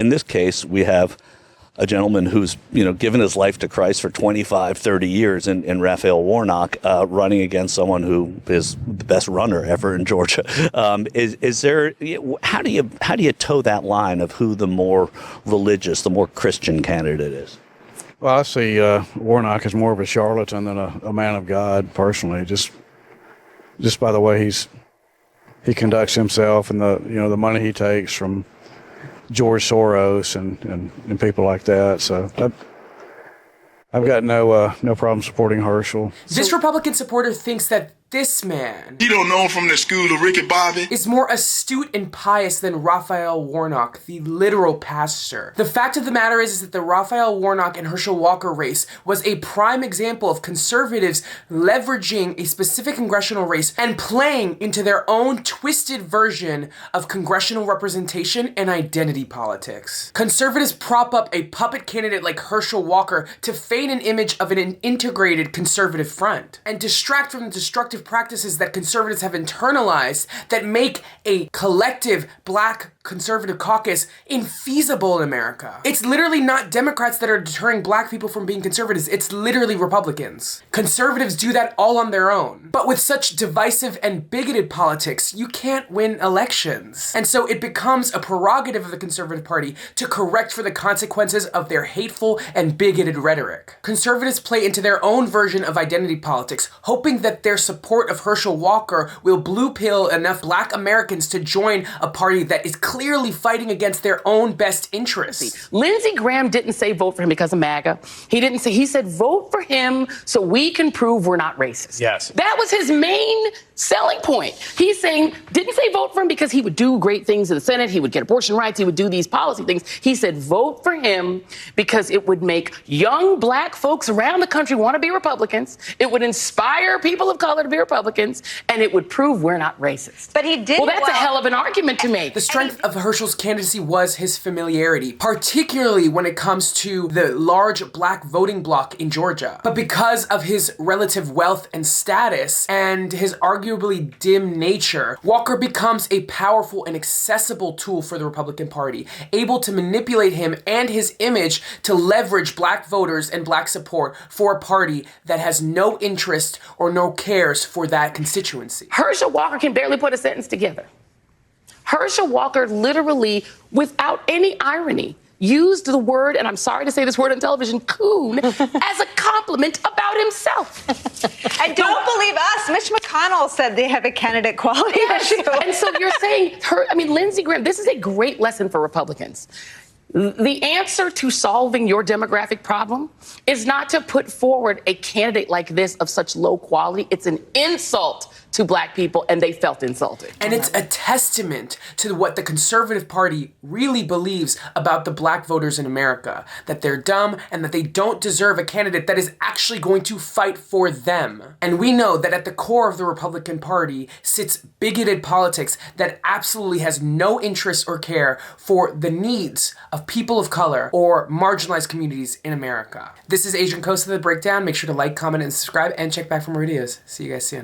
In this case, we have a gentleman who's, given his life to Christ for 25, 30 years in Raphael Warnock, running against someone who is the best runner ever in Georgia. Is there, how do you toe that line of who the more religious, the more Christian candidate is? Well, I see Warnock as more of a charlatan than a man of God, personally, just by the way he conducts himself and the money he takes from George Soros and people like that. So I've got no problem supporting Herschel. This Republican supporter thinks that this man, you don't know him from the school of Ricky Bobby, is more astute and pious than Raphael Warnock, the literal pastor. The fact of the matter is that the Raphael Warnock and Herschel Walker race was a prime example of conservatives leveraging a specific congressional race and playing into their own twisted version of congressional representation and identity politics. Conservatives prop up a puppet candidate like Herschel Walker to feign an image of an integrated conservative front and distract from the destructive practices that conservatives have internalized that make a collective black conservative caucus infeasible in America. It's literally not Democrats that are deterring black people from being conservatives. It's literally Republicans. Conservatives do that all on their own. But with such divisive and bigoted politics, you can't win elections. And so it becomes a prerogative of the Conservative Party to correct for the consequences of their hateful and bigoted rhetoric. Conservatives play into their own version of identity politics, hoping that their support of Herschel Walker will blue pill enough black Americans to join a party that is clearly fighting against their own best interests. Lindsey Graham didn't say vote for him because of MAGA. He said vote for him so we can prove we're not racist. Yes. That was his main selling point. He's saying, didn't say vote for him because he would do great things in the Senate, he would get abortion rights, he would do these policy things. He said vote for him because it would make young black folks around the country want to be Republicans, it would inspire people of color to be Republicans, and it would prove we're not racist. But he did. Well, that's a hell of an argument to make. The strength of Herschel's candidacy was his familiarity, particularly when it comes to the large black voting bloc in Georgia. But because of his relative wealth and status and his arguably dim nature, Walker becomes a powerful and accessible tool for the Republican Party, able to manipulate him and his image to leverage black voters and black support for a party that has no interest or no cares for that constituency. Herschel Walker can barely put a sentence together. Herschel Walker literally, without any irony, used the word, and I'm sorry to say this word on television, coon, as a compliment about himself. And don't believe us. Mitch McConnell said they have a candidate quality issue. And so you're saying, Lindsey Graham, this is a great lesson for Republicans. The answer to solving your demographic problem is not to put forward a candidate like this of such low quality. It's an insult to black people, and they felt insulted. And it's a testament to what the Conservative Party really believes about the black voters in America, that they're dumb and that they don't deserve a candidate that is actually going to fight for them. And we know that at the core of the Republican Party sits bigoted politics that absolutely has no interest or care for the needs of people of color or marginalized communities in America. This is Adrian Costa, The Breakdown. Make sure to like, comment, and subscribe, and check back for more videos. See you guys soon.